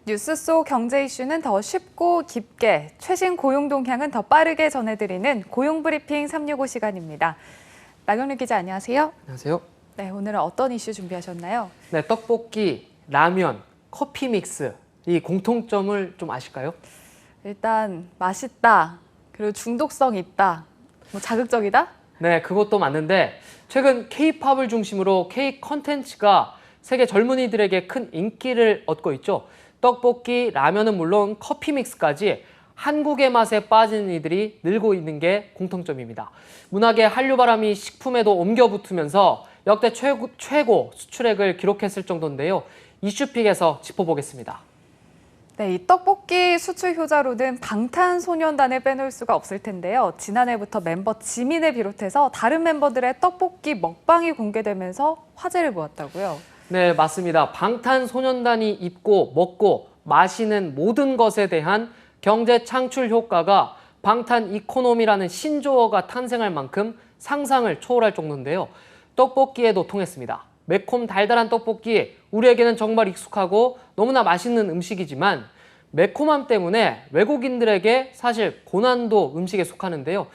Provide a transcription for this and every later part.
뉴스 속 경제 이슈는 더 쉽고 깊게, 최신 고용 동향은 더 빠르게 전해드리는 고용브리핑 365 시간입니다. 나경래 기자 안녕하세요. 안녕하세요. 네, 오늘은 어떤 이슈 준비하셨나요? 네, 떡볶이, 라면, 커피 믹스 이 공통점을 좀 아실까요? 일단 맛있다, 그리고 중독성 있다, 자극적이다? 네, 그것도 맞는데 최근 K-팝을 중심으로 K-컨텐츠가 세계 젊은이들에게 큰 인기를 얻고 있죠. 떡볶이, 라면은 물론 커피 믹스까지 한국의 맛에 빠지는 이들이 늘고 있는 게 공통점입니다. 문학의 한류 바람이 식품에도 옮겨 붙으면서 역대 최고 수출액을 기록했을 정도인데요. 이슈픽에서 짚어보겠습니다. 네, 이 떡볶이 수출 효자로는 방탄소년단을 빼놓을 수가 없을 텐데요. 지난해부터 멤버 지민을 비롯해서 다른 멤버들의 떡볶이 먹방이 공개되면서 화제를 모았다고요. 네, 맞습니다. 방탄소년단이 입고 먹고 마시는 모든 것에 대한 경제 창출 효과가 방탄 이코노미라는 신조어가 탄생할 만큼 상상을 초월할 정도인데요. 떡볶이에도 통했습니다. 매콤 달달한 떡볶이, 우리에게는 정말 익숙하고 너무나 맛있는 음식이지만 매콤함 때문에 외국인들에게 사실 고난도 음식에 속하는데요.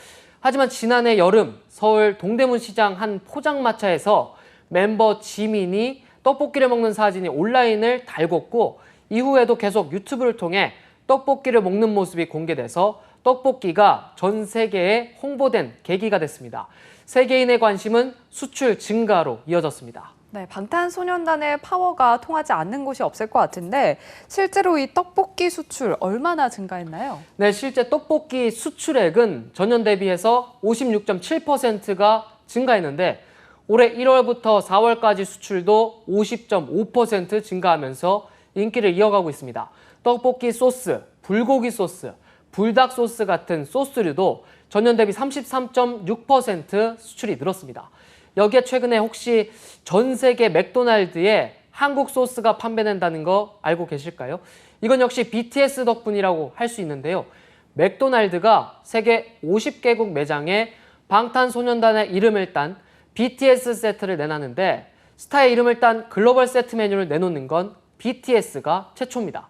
하지만 지난해 여름 서울 동대문 시장 한 포장마차에서 멤버 지민이 떡볶이를 먹는 사진이 온라인을 달궜고 이후에도 계속 유튜브를 통해 떡볶이를 먹는 모습이 공개돼서 떡볶이가 전 세계에 홍보된 계기가 됐습니다. 세계인의 관심은 수출 증가로 이어졌습니다. 네, 방탄소년단의 파워가 통하지 않는 곳이 없을 것 같은데 실제로 이 떡볶이 수출 얼마나 증가했나요? 네, 실제 떡볶이 수출액은 전년 대비해서 56.7%가 증가했는데 올해 1월부터 4월까지 수출도 50.5% 증가하면서 인기를 이어가고 있습니다. 떡볶이 소스, 불고기 소스, 불닭 소스 같은 소스류도 전년 대비 33.6% 수출이 늘었습니다. 여기에 최근에 혹시 전 세계 맥도날드에 한국 소스가 판매된다는 거 알고 계실까요? 이건 역시 BTS 덕분이라고 할 수 있는데요. 맥도날드가 세계 50개국 매장에 방탄소년단의 이름을 딴 BTS 세트를 내놨는데 스타의 이름을 딴 글로벌 세트 메뉴를 내놓는 건 BTS가 최초입니다.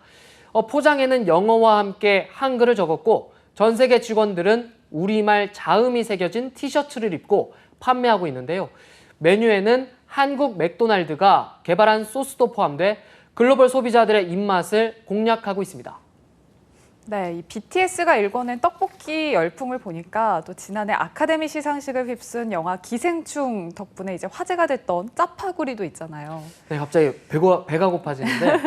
포장에는 영어와 함께 한글을 적었고 전 세계 직원들은 우리말 자음이 새겨진 티셔츠를 입고 판매하고 있는데요. 메뉴에는 한국 맥도날드가 개발한 소스도 포함돼 글로벌 소비자들의 입맛을 공략하고 있습니다. 네, 이 BTS가 일궈낸 떡볶이 열풍을 보니까 또 지난해 아카데미 시상식을 휩쓴 영화 기생충 덕분에 이제 화제가 됐던 짜파구리도 있잖아요. 네, 갑자기 배가 고파지는데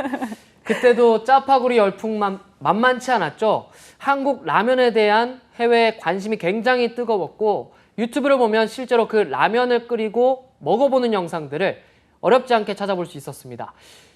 그때도 짜파구리 열풍만 만만치 않았죠. 한국 라면에 대한 해외 관심이 굉장히 뜨거웠고 유튜브를 보면 실제로 그 라면을 끓이고 먹어보는 영상들을 어렵지 않게 찾아볼 수 있었습니다.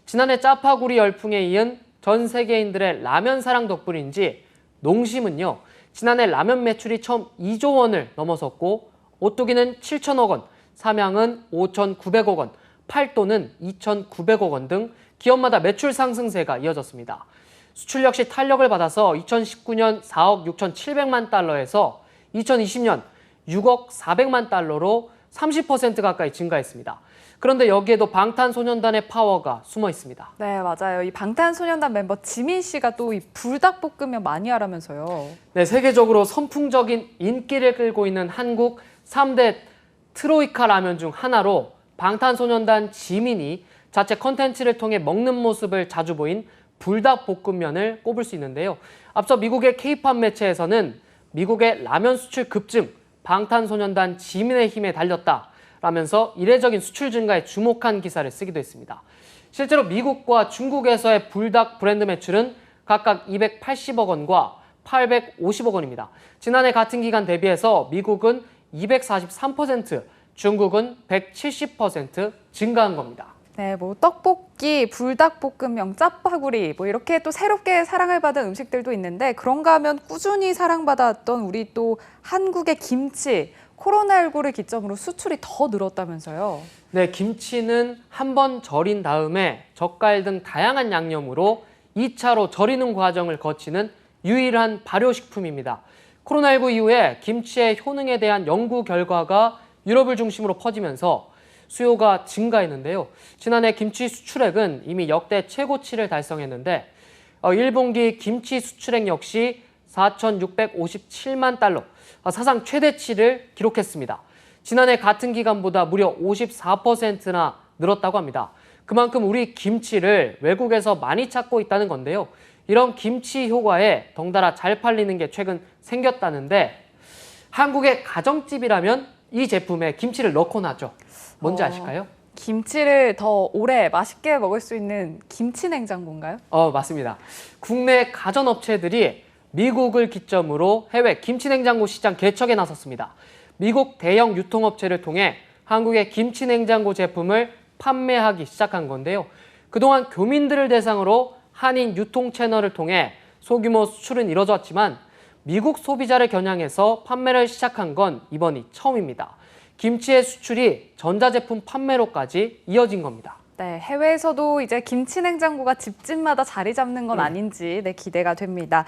지난해 짜파구리 열풍에 이은 전 세계인들의 라면 사랑 덕분인지 농심은요. 지난해 라면 매출이 처음 2조 원을 넘어섰고 오뚜기는 7천억 원, 삼양은 5,900억 원, 팔도는 2,900억 원 등 기업마다 매출 상승세가 이어졌습니다. 수출 역시 탄력을 받아서 2019년 4억 6,700만 달러에서 2020년 6억 400만 달러로 30% 가까이 증가했습니다. 그런데 여기에도 방탄소년단의 파워가 숨어 있습니다. 네, 맞아요. 이 방탄소년단 멤버 지민 씨가 또 이 불닭볶음면 많이 하라면서요. 네, 세계적으로 선풍적인 인기를 끌고 있는 한국 3대 트로이카 라면 중 하나로 방탄소년단 지민이 자체 컨텐츠를 통해 먹는 모습을 자주 보인 불닭볶음면을 꼽을 수 있는데요. 앞서 미국의 K-팝 매체에서는 미국의 라면 수출 급증, 방탄소년단 지민의 힘에 달렸다 라면서 이례적인 수출 증가에 주목한 기사를 쓰기도 했습니다. 실제로 미국과 중국에서의 불닭 브랜드 매출은 각각 280억 원과 850억 원입니다. 지난해 같은 기간 대비해서 미국은 243%, 중국은 170% 증가한 겁니다. 네, 떡볶이, 불닭볶음면, 짜파구리 이렇게 또 새롭게 사랑을 받은 음식들도 있는데 그런가 하면 꾸준히 사랑받았던 우리 또 한국의 김치, 코로나19를 기점으로 수출이 더 늘었다면서요. 네, 김치는 한 번 절인 다음에 젓갈 등 다양한 양념으로 2차로 절이는 과정을 거치는 유일한 발효식품입니다. 코로나19 이후에 김치의 효능에 대한 연구 결과가 유럽을 중심으로 퍼지면서 수요가 증가했는데요. 지난해 김치 수출액은 이미 역대 최고치를 달성했는데 1분기 김치 수출액 역시 4,657만 달러, 사상 최대치를 기록했습니다. 지난해 같은 기간보다 무려 54%나 늘었다고 합니다. 그만큼 우리 김치를 외국에서 많이 찾고 있다는 건데요. 이런 김치 효과에 덩달아 잘 팔리는 게 최근 생겼다는데 한국의 가정집이라면 이 제품에 김치를 넣곤 하죠. 뭔지 아실까요? 김치를 더 오래 맛있게 먹을 수 있는 김치 냉장고인가요? 맞습니다. 국내 가전업체들이 미국을 기점으로 해외 김치 냉장고 시장 개척에 나섰습니다. 미국 대형 유통업체를 통해 한국의 김치 냉장고 제품을 판매하기 시작한 건데요. 그동안 교민들을 대상으로 한인 유통 채널을 통해 소규모 수출은 이뤄졌지만 미국 소비자를 겨냥해서 판매를 시작한 건 이번이 처음입니다. 김치의 수출이 전자제품 판매로까지 이어진 겁니다. 네, 해외에서도 이제 김치 냉장고가 집집마다 자리 잡는 건 아닌지 기대가 됩니다.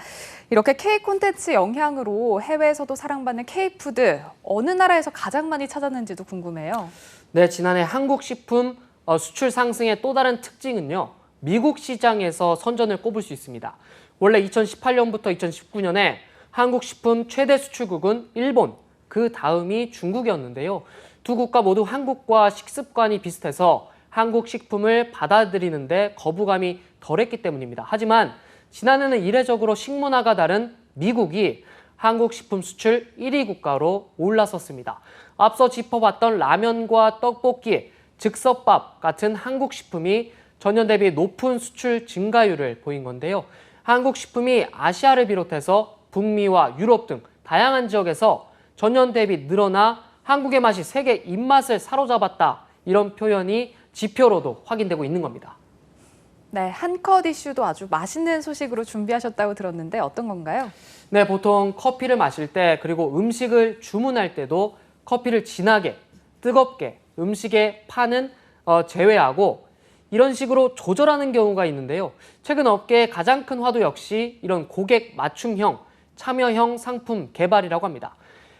이렇게 K 콘텐츠 영향으로 해외에서도 사랑받는 K푸드, 어느 나라에서 가장 많이 찾았는지도 궁금해요. 네, 지난해 한국 식품 수출 상승의 또 다른 특징은요. 미국 시장에서 선전을 꼽을 수 있습니다. 원래 2018년부터 2019년에 한국 식품 최대 수출국은 일본, 그 다음이 중국이었는데요. 두 국가 모두 한국과 식습관이 비슷해서 한국 식품을 받아들이는데 거부감이 덜했기 때문입니다. 하지만 지난해는 이례적으로 식문화가 다른 미국이 한국 식품 수출 1위 국가로 올라섰습니다. 앞서 짚어봤던 라면과 떡볶이, 즉석밥 같은 한국 식품이 전년 대비 높은 수출 증가율을 보인 건데요. 한국 식품이 아시아를 비롯해서 북미와 유럽 등 다양한 지역에서 전년 대비 늘어나 한국의 맛이 세계 입맛을 사로잡았다. 이런 표현이 지표로도 확인되고 있는 겁니다. 네, 한컷 이슈도 아주 맛있는 소식으로 준비하셨다고 들었는데 어떤 건가요? 네, 보통 커피를 마실 때 그리고 음식을 주문할 때도 커피를 진하게, 뜨겁게 음식에 파는 제외하고 이런 식으로 조절하는 경우가 있는데요. 최근 업계의 가장 큰 화두 역시 이런 고객 맞춤형, 참여형 상품 개발이라고 합니다.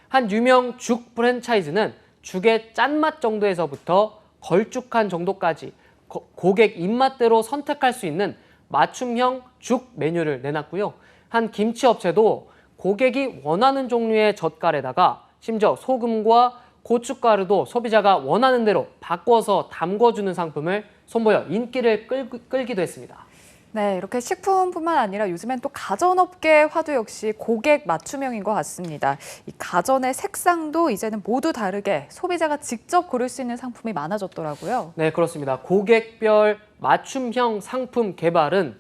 한 유명 죽 프랜차이즈는 죽의 짠맛 정도에서부터 걸쭉한 정도까지 고객 입맛대로 선택할 수 있는 맞춤형 죽 메뉴를 내놨고요. 한 김치 업체도 고객이 원하는 종류의 젓갈에다가 심지어 소금과 고춧가루도 소비자가 원하는 대로 바꿔서 담궈주는 상품을 선보여 인기를 끌기도 했습니다. 네, 이렇게 식품뿐만 아니라 요즘엔 또 가전업계 화두 역시 고객 맞춤형인 것 같습니다. 이 가전의 색상도 이제는 모두 다르게 소비자가 직접 고를 수 있는 상품이 많아졌더라고요. 네, 그렇습니다. 고객별 맞춤형 상품 개발은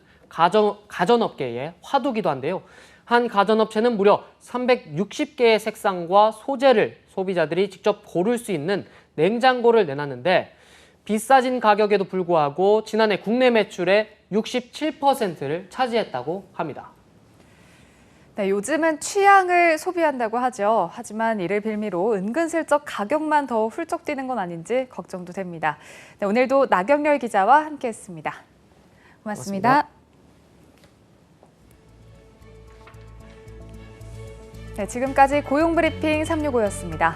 가전업계의 화두기도 한데요. 한 가전업체는 무려 360개의 색상과 소재를 소비자들이 직접 고를 수 있는 냉장고를 내놨는데 비싸진 가격에도 불구하고 지난해 국내 매출의 67%를 차지했다고 합니다. 네, 요즘은 취향을 소비한다고 하죠. 하지만 이를 빌미로 은근슬쩍 가격만 더 훌쩍 뛰는 건 아닌지 걱정도 됩니다. 네, 오늘도 나경렬 기자와 함께했습니다. 고맙습니다. 네, 지금까지 고용브리핑 365였습니다.